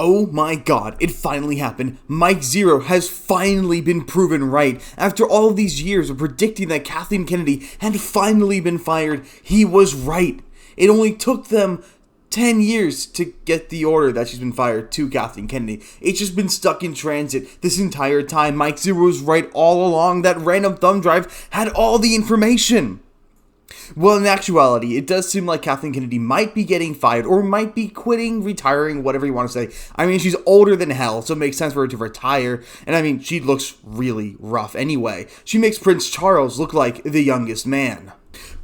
Oh my god, it finally happened. Mike Zeroh has finally been proven right. After all of these years of predicting that Kathleen Kennedy had finally been fired, he was right. It only took them 10 years to get the order that she's been fired to Kathleen Kennedy. It's just been stuck in transit this entire time. Mike Zeroh was right all along. That random thumb drive had all the information. Well, in actuality, it does seem like Kathleen Kennedy might be getting fired, or might be quitting, retiring, whatever you want to say. I mean, she's older than hell, so it makes sense for her to retire, and I mean, she looks really rough anyway. She makes Prince Charles look like the youngest man.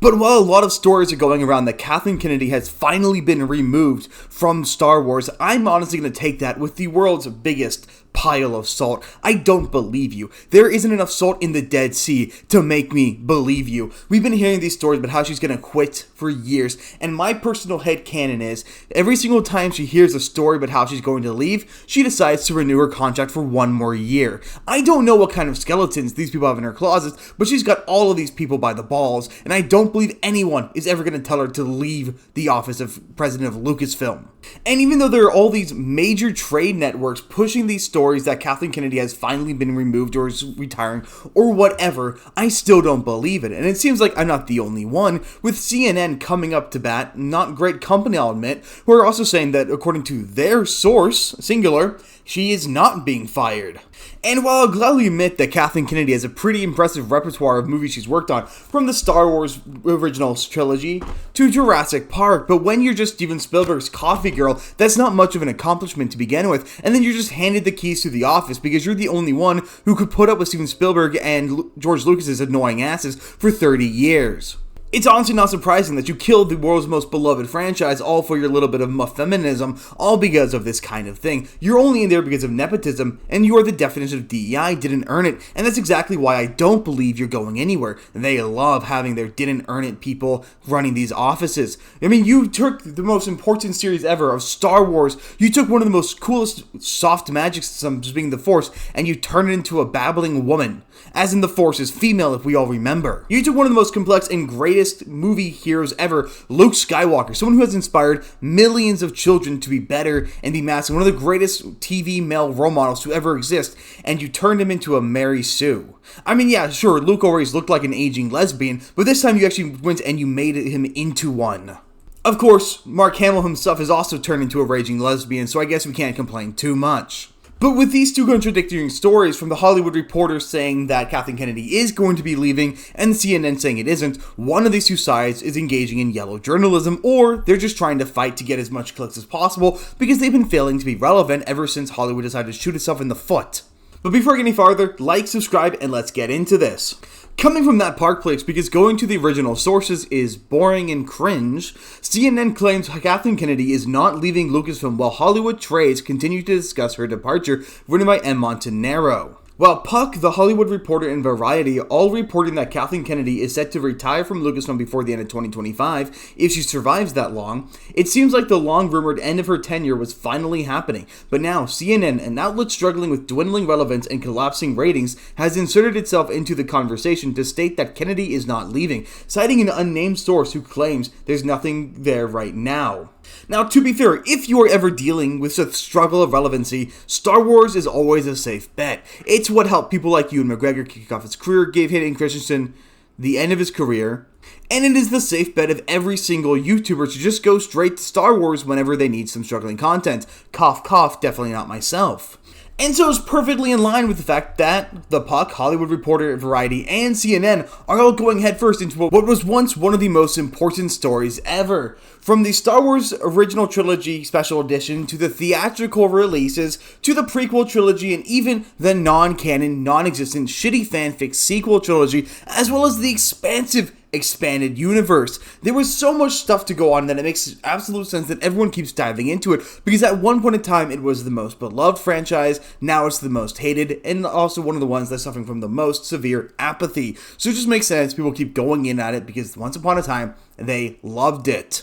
But while a lot of stories are going around that Kathleen Kennedy has finally been removed from Star Wars, I'm honestly going to take that with the world's biggest pile of salt. I don't believe you. There isn't enough salt in the Dead Sea to make me believe you. We've been hearing these stories about how she's going to quit for years, and my personal headcanon is, every single time she hears a story about how she's going to leave, she decides to renew her contract for one more year. I don't know what kind of skeletons these people have in her closets, but she's got all of these people by the balls, and I don't believe anyone is ever going to tell her to leave the office of president of Lucasfilm. And even though there are all these major trade networks pushing these stories that Kathleen Kennedy has finally been removed or is retiring or whatever, I still don't believe it. And it seems like I'm not the only one, with CNN coming up to bat, not great company I'll admit, who are also saying that according to their source, singular, she is not being fired. And while I'll gladly admit that Kathleen Kennedy has a pretty impressive repertoire of movies she's worked on, from the Star Wars original trilogy to Jurassic Park, but when you're just Steven Spielberg's coffee girl, that's not much of an accomplishment to begin with, and then you're just handed the keys to the office because you're the only one who could put up with Steven Spielberg and George Lucas's annoying asses for 30 years. It's honestly not surprising that you killed the world's most beloved franchise all for your little bit of feminism, all because of this kind of thing. You're only in there because of nepotism, and you are the definition of DEI, didn't earn it, and that's exactly why I don't believe you're going anywhere. They love having their didn't earn it people running these offices. I mean, you took the most important series ever of Star Wars, you took one of the most coolest soft magic systems being the Force, and you turned it into a babbling woman. As in the Force is female, if we all remember. You took one of the most complex and greatest movie heroes ever, Luke Skywalker, someone who has inspired millions of children to be better and be masculine, one of the greatest TV male role models to ever exist, and you turned him into a Mary Sue. I mean, yeah, sure, Luke always looked like an aging lesbian, but this time you actually went and you made him into one. Of course, Mark Hamill himself has also turned into a raging lesbian, so I guess we can't complain too much. But with these two contradicting stories from the Hollywood Reporter saying that Kathleen Kennedy is going to be leaving and CNN saying it isn't, one of these two sides is engaging in yellow journalism, or they're just trying to fight to get as much clicks as possible because they've been failing to be relevant ever since Hollywood decided to shoot itself in the foot. But before I get any farther, like, subscribe, and let's get into this. Coming from that Park place, because going to the original sources is boring and cringe, CNN claims Kathleen Kennedy is not leaving Lucasfilm while Hollywood trades continue to discuss her departure, written by M. Montanaro. While Puck, The Hollywood Reporter, and Variety all reporting that Kathleen Kennedy is set to retire from Lucasfilm before the end of 2025, if she survives that long, it seems like the long-rumored end of her tenure was finally happening. But now, CNN, an outlet struggling with dwindling relevance and collapsing ratings, has inserted itself into the conversation to state that Kennedy is not leaving, citing an unnamed source who claims there's nothing there right now. Now, to be fair, if you are ever dealing with a struggle of relevancy, Star Wars is always a safe bet. It's what helped people like Ewan McGregor kick off his career, gave Hayden Christensen the end of his career, and it is the safe bet of every single YouTuber to just go straight to Star Wars whenever they need some struggling content. Cough, cough, definitely not myself. And so it's perfectly in line with the fact that the Puck, Hollywood Reporter, Variety, and CNN are all going headfirst into what was once one of the most important stories ever. From the Star Wars Original Trilogy Special Edition, to the theatrical releases, to the prequel trilogy, and even the non-canon, non-existent, shitty fanfic sequel trilogy, as well as the expansive expanded universe. There was so much stuff to go on that it makes absolute sense that everyone keeps diving into it, because at one point in time it was the most beloved franchise, now it's the most hated, and also one of the ones that's suffering from the most severe apathy. So it just makes sense people keep going in at it because once upon a time they loved it.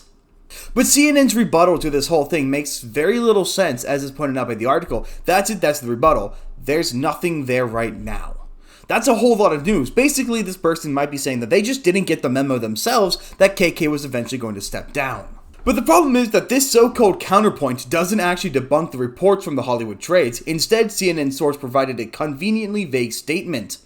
But CNN's rebuttal to this whole thing makes very little sense, as is pointed out by the article. That's it, that's the rebuttal. There's nothing there right now. That's a whole lot of news. Basically, this person might be saying that they just didn't get the memo themselves that KK was eventually going to step down. But the problem is that this so-called counterpoint doesn't actually debunk the reports from the Hollywood trades. Instead, CNN's source provided a conveniently vague statement.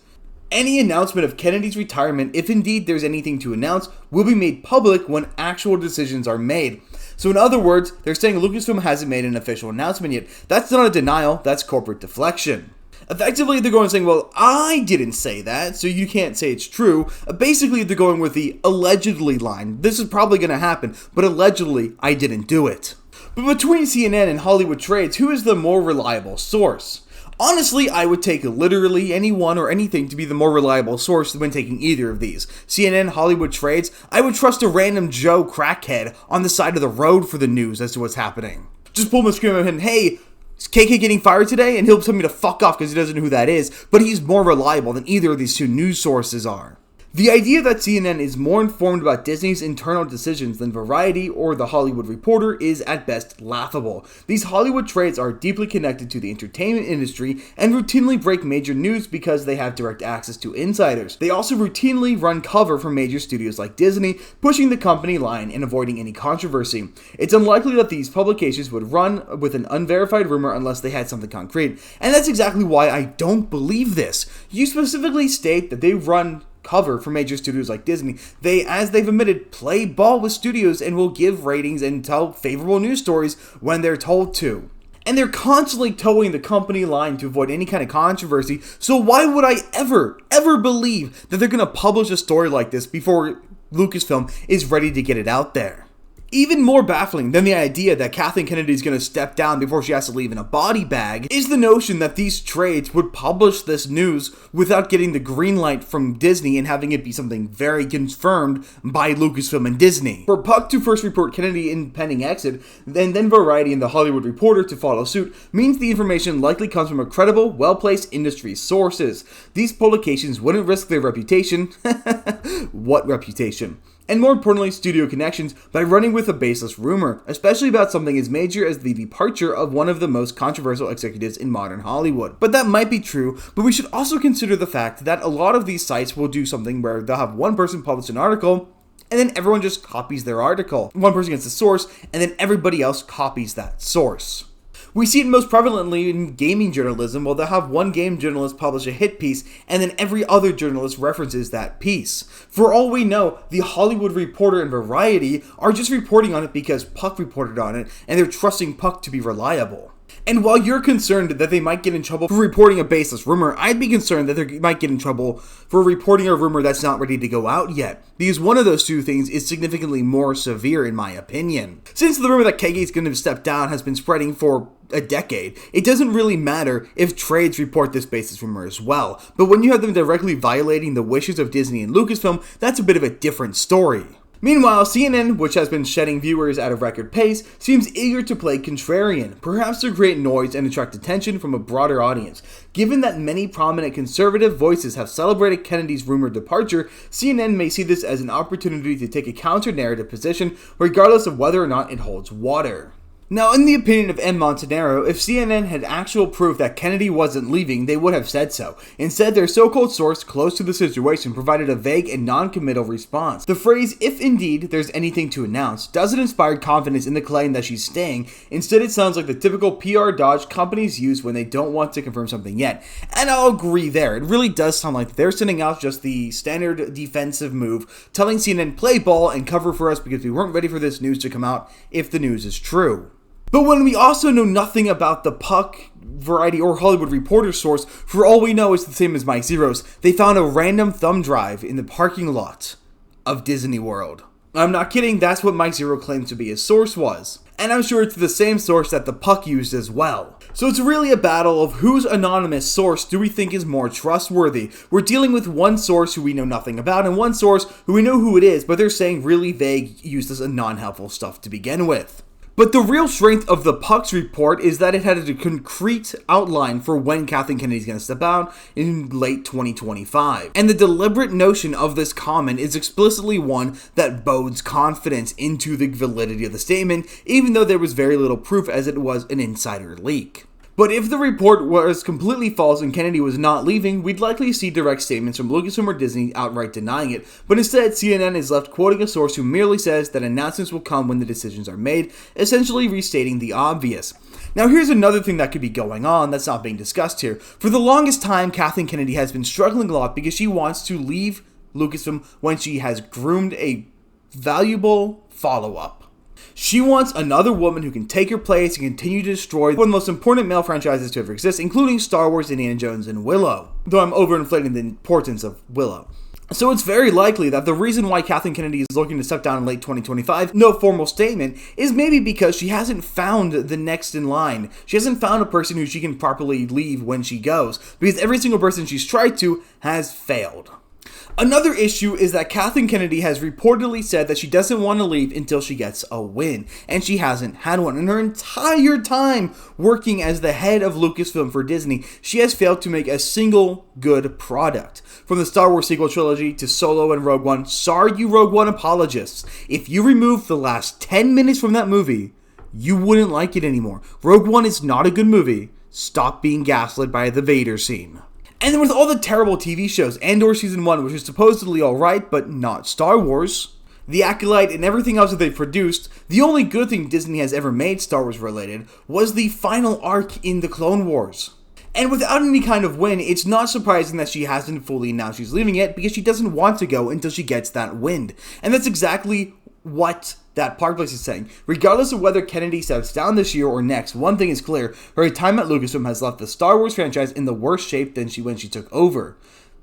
Any announcement of Kennedy's retirement, if indeed there's anything to announce, will be made public when actual decisions are made. So in other words, they're saying Lucasfilm hasn't made an official announcement yet. That's not a denial, that's corporate deflection. Effectively, they're going and saying, well, I didn't say that, so you can't say it's true. Basically, they're going with the allegedly line. This is probably going to happen, but allegedly, I didn't do it. But between CNN and Hollywood trades, who is the more reliable source? Honestly, I would take literally anyone or anything to be the more reliable source when taking either of these. CNN, Hollywood trades, I would trust a random Joe crackhead on the side of the road for the news as to what's happening. Just pull him and scream at him, hey, is KK getting fired today? And he'll tell me to fuck off because he doesn't know who that is, but he's more reliable than either of these two news sources are. The idea that CNN is more informed about Disney's internal decisions than Variety or The Hollywood Reporter is at best laughable. These Hollywood trades are deeply connected to the entertainment industry and routinely break major news because they have direct access to insiders. They also routinely run cover for major studios like Disney, pushing the company line and avoiding any controversy. It's unlikely that these publications would run with an unverified rumor unless they had something concrete, and that's exactly why I don't believe this. You specifically state that they run cover for major studios like Disney. They, as they've admitted, play ball with studios and will give ratings and tell favorable news stories when they're told to. And they're constantly towing the company line to avoid any kind of controversy, so why would I ever believe that they're going to publish a story like this before Lucasfilm is ready to get it out there? Even more baffling than the idea that Kathleen Kennedy is going to step down before she has to leave in a body bag is the notion that these trades would publish this news without getting the green light from Disney and having it be something very confirmed by Lucasfilm and Disney. For Puck to first report Kennedy impending exit, and then Variety and The Hollywood Reporter to follow suit, means the information likely comes from a credible, well-placed industry sources. These publications wouldn't risk their reputation. What reputation? And more importantly, studio connections, by running with a baseless rumor, especially about something as major as the departure of one of the most controversial executives in modern Hollywood. But that might be true, but we should also consider the fact that a lot of these sites will do something where they'll have one person publish an article, and then everyone just copies their article. One person gets the source, and then everybody else copies that source. We see it most prevalently in gaming journalism, where they'll have one game journalist publish a hit piece, and then every other journalist references that piece. For all we know, The Hollywood Reporter and Variety are just reporting on it because Puck reported on it, and they're trusting Puck to be reliable. And while you're concerned that they might get in trouble for reporting a baseless rumor, I'd be concerned that they might get in trouble for reporting a rumor that's not ready to go out yet, because one of those two things is significantly more severe in my opinion. Since the rumor that KK is going to step down has been spreading for a decade, it doesn't really matter if trades report this baseless rumor as well, but when you have them directly violating the wishes of Disney and Lucasfilm, that's a bit of a different story. Meanwhile, CNN, which has been shedding viewers at a record pace, seems eager to play contrarian, perhaps to create noise and attract attention from a broader audience. Given that many prominent conservative voices have celebrated Kennedy's rumored departure, CNN may see this as an opportunity to take a counter-narrative position, regardless of whether or not it holds water. Now, in the opinion of M. Montanaro, if CNN had actual proof that Kennedy wasn't leaving, they would have said so. Instead, their so-called source close to the situation provided a vague and non-committal response. The phrase, if indeed there's anything to announce, doesn't inspire confidence in the claim that she's staying. Instead, it sounds like the typical PR dodge companies use when they don't want to confirm something yet. And I'll agree there. It really does sound like they're sending out just the standard defensive move, telling CNN, play ball and cover for us because we weren't ready for this news to come out if the news is true. But when we also know nothing about the Puck, Variety, or Hollywood Reporter source, for all we know it's the same as Mike Zeroh's, they found a random thumb drive in the parking lot of Disney World. I'm not kidding, that's what Mike Zeroh claimed to be his source was. And I'm sure it's the same source that the Puck used as well. So it's really a battle of whose anonymous source do we think is more trustworthy. We're dealing with one source who we know nothing about, and one source who we know who it is, but they're saying really vague, useless, and non-helpful stuff to begin with. But the real strength of the Puck's report is that it had a concrete outline for when Kathleen Kennedy is going to step out in late 2025. And the deliberate notion of this comment is explicitly one that bodes confidence into the validity of the statement, even though there was very little proof as it was an insider leak. But if the report was completely false and Kennedy was not leaving, we'd likely see direct statements from Lucasfilm or Disney outright denying it. But instead, CNN is left quoting a source who merely says that announcements will come when the decisions are made, essentially restating the obvious. Now here's another thing that could be going on that's not being discussed here. For the longest time, Kathleen Kennedy has been struggling a lot because she wants to leave Lucasfilm when she has groomed a valuable follow-up. She wants another woman who can take her place and continue to destroy one of the most important male franchises to ever exist, including Star Wars, Indiana Jones, and Willow. Though I'm overinflating the importance of Willow. So it's very likely that the reason why Kathleen Kennedy is looking to step down in late 2025, no formal statement, is maybe because she hasn't found the next in line. She hasn't found a person who she can properly leave when she goes, because every single person she's tried to has failed. Another issue is that Kathleen Kennedy has reportedly said that she doesn't want to leave until she gets a win, and she hasn't had one. In her entire time working as the head of Lucasfilm for Disney, she has failed to make a single good product. From the Star Wars sequel trilogy to Solo and Rogue One, sorry you Rogue One apologists, if you remove the last 10 minutes from that movie, you wouldn't like it anymore. Rogue One is not a good movie. Stop being gaslit by the Vader scene. And then with all the terrible TV shows, Andor Season 1, which is supposedly alright, but not Star Wars, The Acolyte, and everything else that they've produced, the only good thing Disney has ever made Star Wars related was the final arc in the Clone Wars. And without any kind of win, it's not surprising that she hasn't fully announced she's leaving yet, because she doesn't want to go until she gets that win. And that's exactly what that Park Place is saying. Regardless of whether Kennedy steps down this year or next, one thing is clear: her time at Lucasfilm has left the Star Wars franchise in the worse shape than when she took over.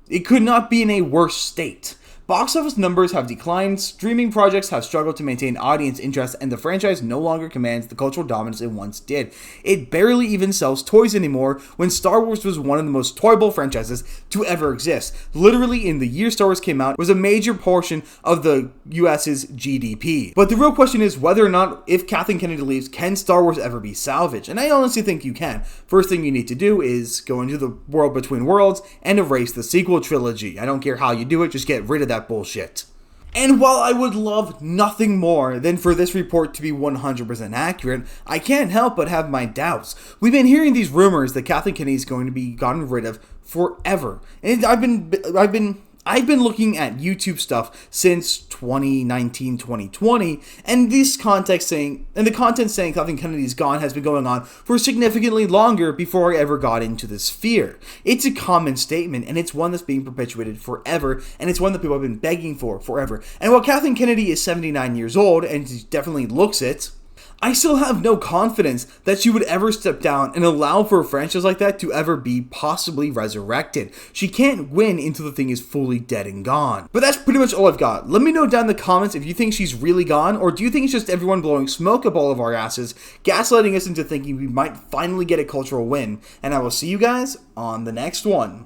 It could not be in a worse state. Box office numbers have declined, streaming projects have struggled to maintain audience interest, and the franchise no longer commands the cultural dominance it once did. It barely even sells toys anymore, when Star Wars was one of the most toyable franchises to ever exist. Literally, in the year Star Wars came out, was a major portion of the US's GDP. But the real question is whether or not, if Kathleen Kennedy leaves, can Star Wars ever be salvaged? And I honestly think you can. First thing you need to do is go into the world between worlds and erase the sequel trilogy. I don't care how you do it, just get rid of that bullshit. And while I would love nothing more than for this report to be 100% accurate, I can't help but have my doubts. We've been hearing these rumors that Kathleen Kennedy is going to be gotten rid of forever. And I've been looking at YouTube stuff since 2019, 2020, and the content saying Kathleen Kennedy is gone has been going on for significantly longer before I ever got into the sphere. It's a common statement, and it's one that's being perpetuated forever, and it's one that people have been begging for forever. And while Kathleen Kennedy is 79 years old, and she definitely looks it, I still have no confidence that she would ever step down and allow for a franchise like that to ever be possibly resurrected. She can't win until the thing is fully dead and gone. But that's pretty much all I've got. Let me know down in the comments if you think she's really gone, or do you think it's just everyone blowing smoke up all of our asses, gaslighting us into thinking we might finally get a cultural win. And I will see you guys on the next one.